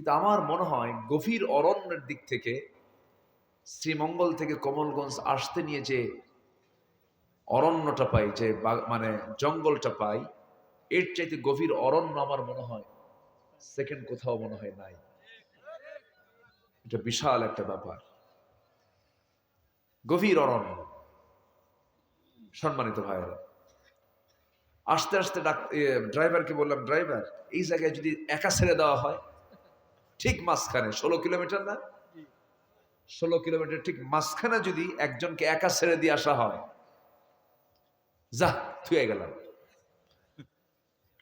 কিন্তু আমার মনে হয় গভীর অরণ্যের দিক থেকে শ্রীমঙ্গল থেকে কমলগঞ্জ আসতে নিয়ে যে অরণ্যটা পাই, যে মানে জঙ্গলটা পাই, এর চাইতে গভীর অরণ্য আমার মনে হয় সেকেন্ড কোথাও মনে হয় নাই। এটা বিশাল একটা ব্যাপার, গভীর অরণ্য। সম্মানিত ভাইয়েরা, আস্তে আস্তে ড্রাইভারকে বললাম, ড্রাইভার এই জায়গায় যদি একা ছেড়ে দেওয়া হয়, ঠিক মাঝখানে 16 কিলোমিটার না, 16 কিলোমিটার ঠিক মাঝখানে যদি একজনকে একা ছেড়ে দিয়ে আসা হয়, যা থুয়ে গেলাম,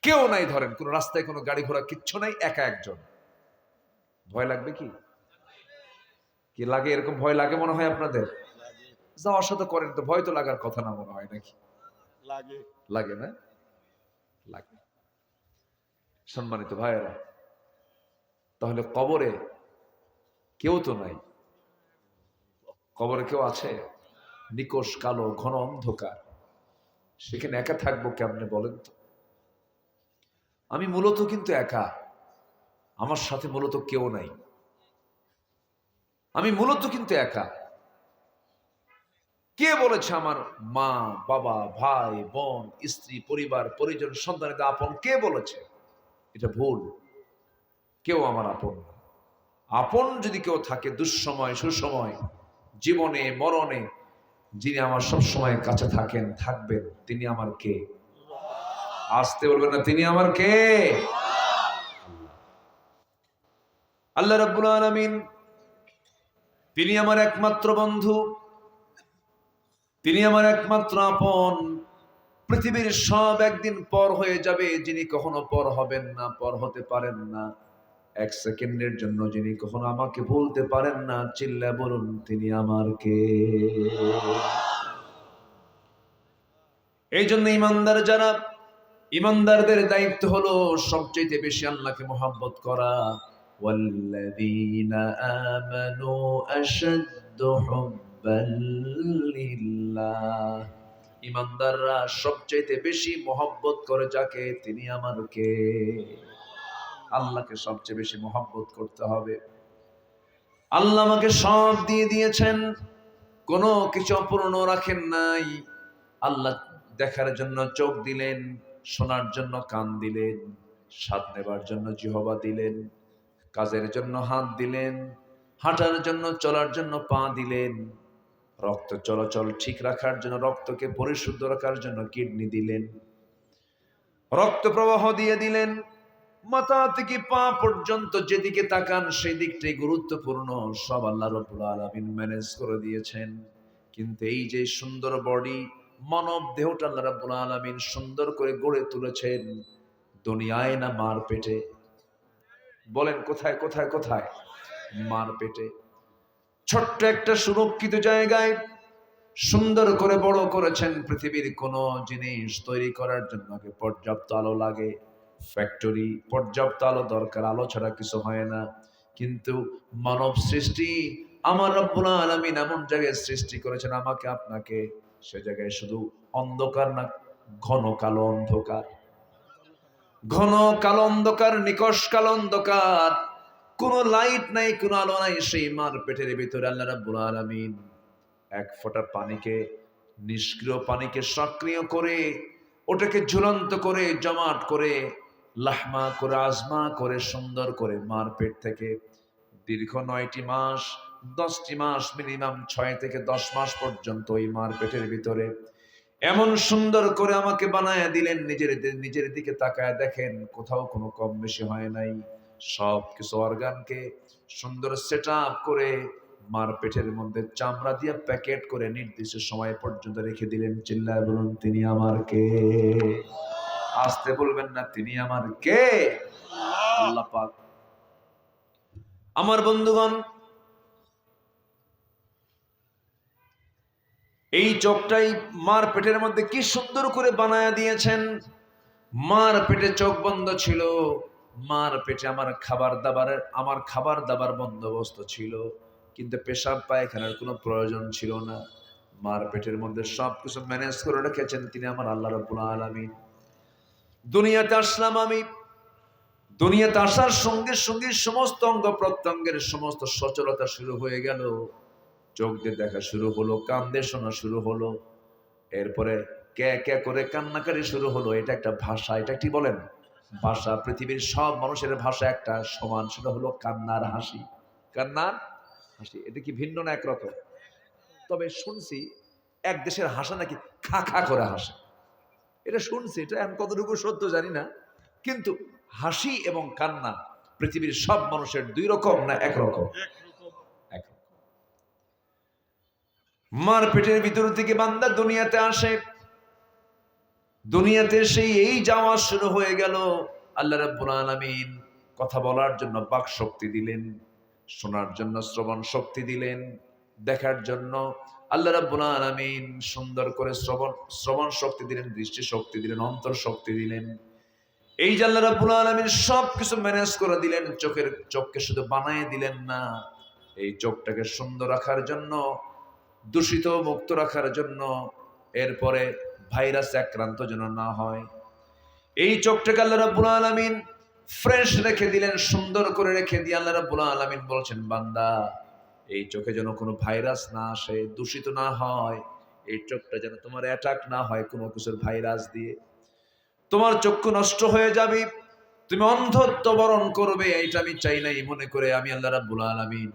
কেউ নাই, ধরেন কোন রাস্তায় কোনো গাড়ি ঘোড়া কিচ্ছু নাই, একা একজন, ভয় লাগবে কি? কি লাগে? এরকম ভয় লাগে মনে হয় আপনাদের? যাওয়ার সাথে করেন তো, ভয় তো লাগার কথা না মনে হয় নাকি? লাগে, লাগে না? লাগে। সম্মানিত ভাইয়েরা, তাহলে কবরে কেউ তো নাই, কবরে কেউ আছে? নিকষ কালো ঘন অন্ধকার, সেখানে একা থাকবো কেমনে বলেন তো? আমি মূলত কিন্তু একা, আমার সাথে মূলত কেউ নাই, আমি মূলত কিন্তু একা। কে বলেছে আমার মা বাবা ভাই বোন স্ত্রী পরিবার পরিজন সন্তানের আপন? কে বলেছে? এটা ভুল। কেউ আমার আপন না। আপন যদি কেউ থাকে দুঃসময় সুসময় জীবনে মরণে, যিনি আমার সবসময় কাছে থাকেন থাকবেন, তিনি আমার কে? আসতে বলবেন না, তিনি আমার কে? আল্লাহ রাব্বুল আলামিন, তিনি আমার একমাত্র বন্ধু, তিনি আমার একমাত্র আপন। পৃথিবীর সব একদিন পর হয়ে যাবে, যিনি কখনো পর হবেন না, পর হতে পারেন না। এক সেকেন্ডের জন্য যিনি কখনো আমাকে ভুলতে পারেন না, চিল্লা বলুন তিনি আমার কে? এই জন্য ইমানদার যারা, ইমানদারদের দায়িত্ব হলো সবচেয়ে বেশি আল্লাহকে মহব্বত করা। ওয়াল্লাযীনা আমানু আশাদ্দু হুব্বাল লিল্লাহ। ইমানদাররা সবচেয়ে বেশি মহব্বত করে যাকে, তিনি আমার কে? আল্লাহকে সবচেয়ে বেশি মহব্বত করতে হবে। আল্লাহ আমাকে সব দিয়ে দিয়েছেন, কোনো কিছু অপূর্ণ রাখেন নাই। আল্লাহ দেখার জন্য চোখ দিলেন, শোনার জন্য কান দিলেন, স্বাদ নেবার জন্য জিহ্বা দিলেন, কাজের জন্য হাত দিলেন, হাঁটার জন্য চলার জন্য পা দিলেন, রক্ত চলাচল ঠিক রাখার জন্য, রক্তকে পরিশুদ্ধ রাখার জন্য কিডনি দিলেন, রক্ত প্রবাহ দিয়ে দিলেন। মাথা থেকে পা পর্যন্ত যেদিকে তাকান সেই দিকটাই গুরুত্বপূর্ণ, সব আল্লাহ রাব্বুল আলামিন ম্যানেজ করে দিয়েছেন। কিন্তু এই যে সুন্দর বডি, মানব দেহটা আল্লাহ রাব্বুল আলামিন সুন্দর করে গড়ে তুলেছেন দুনিয়ায় না মার পেটে? বলেন কোথায় কোথায় কোথায়? মার পেটে। ছোট্ট একটা সুরক্ষিত জায়গায় সুন্দর করে বড় করেছেন। পৃথিবীর কোন জিনিস তৈরি করার জন্য আগে পর্যাপ্ত আলো লাগে, ফ্যাক্টরি, পর্যাপ্ত আলো দরকার, আলো ছাড়া কিছু হয় না। কিন্তু মানব সৃষ্টি আমার রব্বুল আলামিন এমন জায়গায় সৃষ্টি করেছেন আমাকে আপনাকে, সে জায়গায় শুধু অন্ধকার না, ঘন কালো অন্ধকার, ঘন কালো অন্ধকার, নিকষ কালো অন্ধকার, কোনো লাইট নাই, কোনো আলো নাই। সেই মার পেটের ভিতরে আল্লাহ রাব্বুল আলামিন এক ফোঁটা পানিকে, নিষ্ক্রিয় পানিকে সক্রিয় করে, ওটাকে ঝুলন্ত করে, জমাট করে, লাহমা করে, আজমা করে, সুন্দর করে মার পেট থেকে দীর্ঘ 9টি মাস, 10টি মাস, মিনিমাম 6 থেকে 10 মাস পর্যন্ত ওই মার পেটের ভিতরে এমন সুন্দর করে আমাকে বানায় দিলেন। নিজের দিকে তাকায় দেখেন, কোথাও কোনো কম বেশি হয় নাই। সব কিছু অর্গানকে সুন্দর সেট আপ করে মার পেটের মধ্যে চামড়া দিয়ে প্যাকেট করে নির্দিষ্ট সময় পর্যন্ত রেখে দিলেন। চিল্লায় বলুন তিনি আমার কে? আসতে বলবেন না, তিনি আমার কে? আল্লাহ পাক। আমার বন্ধুগণ, এই চোখটাই মার পেটের মধ্যে কি সুন্দর করে বানায়া দিয়েছেন। মার পেটে চোখ বন্ধ ছিল, মার পেটে আমার খাবার দাবার বন্দোবস্ত ছিল, কিন্তু পেশাব পায়খানার কোনো প্রয়োজন ছিল না। মার পেটের মধ্যে সবকিছু ম্যানেজ করে রেখেছেন তিনি আমার আল্লাহ রাব্বুল আলামিন। দুনিয়াতে আসলাম আমি, দুনিয়াতে আসার সঙ্গে সঙ্গে সমস্ত অঙ্গ প্রত্যঙ্গের সমস্ত সচলতা শুরু হয়ে গেল। চোখ দিয়ে দেখা শুরু হলো, কান দিয়ে শোনা শুরু হলো, এরপরে কে কে করে কান্নাকারি শুরু হলো। এটা একটা ভাষা, এটা কি বলেন ভাষা। পৃথিবীর সব মানুষের ভাষা একটা সমান, সেটা হলো কান্নার হাসি। কান্নার হাসি, এটা কি ভিন্ন না একরকম? তবে শুনছি এক দেশের হাসা নাকি খা খা করে হাসে, এটা শুনছি, এটা আমি কতটুকু সত্য জানি না। কিন্তু হাসি এবং কান্না পৃথিবীর সব মানুষের দুই রকম না একরকম? একরকম। মার পেটের ভিতর থেকে বান্দা দুনিয়াতে আসে, দুনিয়াতে সেই এই যাওয়া শুরু হয়ে গেল। আল্লাহ রাব্বুল আলামিন কথা বলার জন্য বাক শক্তি দিলেন, শোনার জন্য শ্রবণ শক্তি দিলেন, দেখার জন্য আল্লাহ রাব্বুল আলামিন সুন্দর করে শ্রবণ শক্তি দিলেন, দৃষ্টি শক্তি দিলেন, অন্তর শক্তি দিলেন। এই যে আল্লাহ রাব্বুল আলামিন সবকিছু ম্যানেজ করে দিলেন, চোখকে শুধু বানায় দিলেন না, এই চোখটাকে সুন্দর রাখার জন্য, দূষিত মুক্ত রাখার জন্য, এরপরে ভাইরাস আক্রান্ত যেন না হয়, এই চোখটাকে আল্লাহ রাব্বুল আলামিন ফ্রেশ রেখে দিলেন, সুন্দর করে রেখে দিয়ে আল্লাহ রাব্বুল আলামিন বলছেন, বান্দা এই চোখে যেন কোনো ভাইরাস না আসে, দূষিত না হয়, এই চোখটা যেন তোমার অ্যাটাক না হয় কোনো কিছুর ভাইরাস দিয়ে, তোমার চক্ষু নষ্ট হয়ে যাবে, তুমি অন্ধত্ব বরণ করবে, এটা আমি চাই নাই। মনে করে আমি আল্লাহ রাব্বুল আলামিন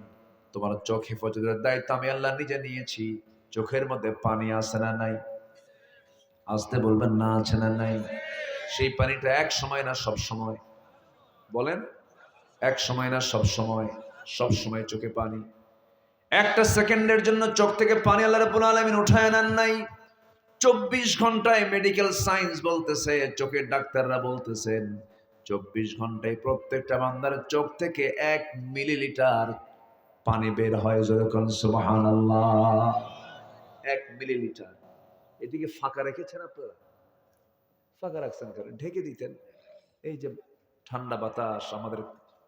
তোমার চোখ হেফাজতের দায়িত্ব আমি আল্লাহ নিজে নিয়েছি। চোখের মধ্যে পানি আছে না নাই? আসতে বলবেন না, আছে না নাই? সেই পানিটা এক সময় না সব সময়? বলেন, এক সময় না সব সময়? সব সময় চোখে পানি। একটা সেকেন্ডের জন্য চোখ থেকে পানি আল্লাহ রাব্বুল আলামিন উঠায় নেন নাই। 24 ঘন্টায় মেডিকেল সায়েন্স বলতেছে, চোখের ডাক্তাররা বলতেছেন 24 ঘন্টায় প্রত্যেকটা বান্দার চোখ থেকে 1 মিলিলিটার পানি বের হয়। যেরকম সুবহানাল্লাহ, 1 মিলিলিটার। এদিকে ফাঁকা রেখেছেন আপনারা? ফাঁকা রাখছেন কেন? ঢেকে দিতেন। এই যে ঠান্ডা বাতাস আমাদের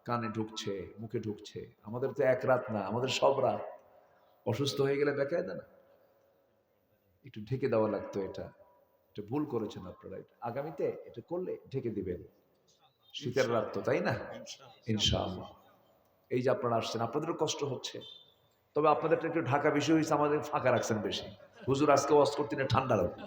কানে ঢুকছে, মুখে ঢুকছে, আমাদের তো এক রাত না, আমাদের সব রাত। অসুস্থ হয়ে গেলে বেকায়দা না? একটু ঢেকে দেওয়া লাগতো। এটা এটা ভুল করেছেন আপনারা। আগামীতে এটা করলে ঢেকে দিবেন। শীতের রাত তো, তাই না? ইনশাআল্লাহ। এই যে আপনারা আসছেন, আপনাদেরও কষ্ট হচ্ছে, তবে আপনাদেরটা একটু ঢাকা বেশি হয়েছে, আমাদের ফাঁকা রাখছেন বেশি। হুজুর আজকে ওয়াজ করতে না ঠান্ডা লাগবে,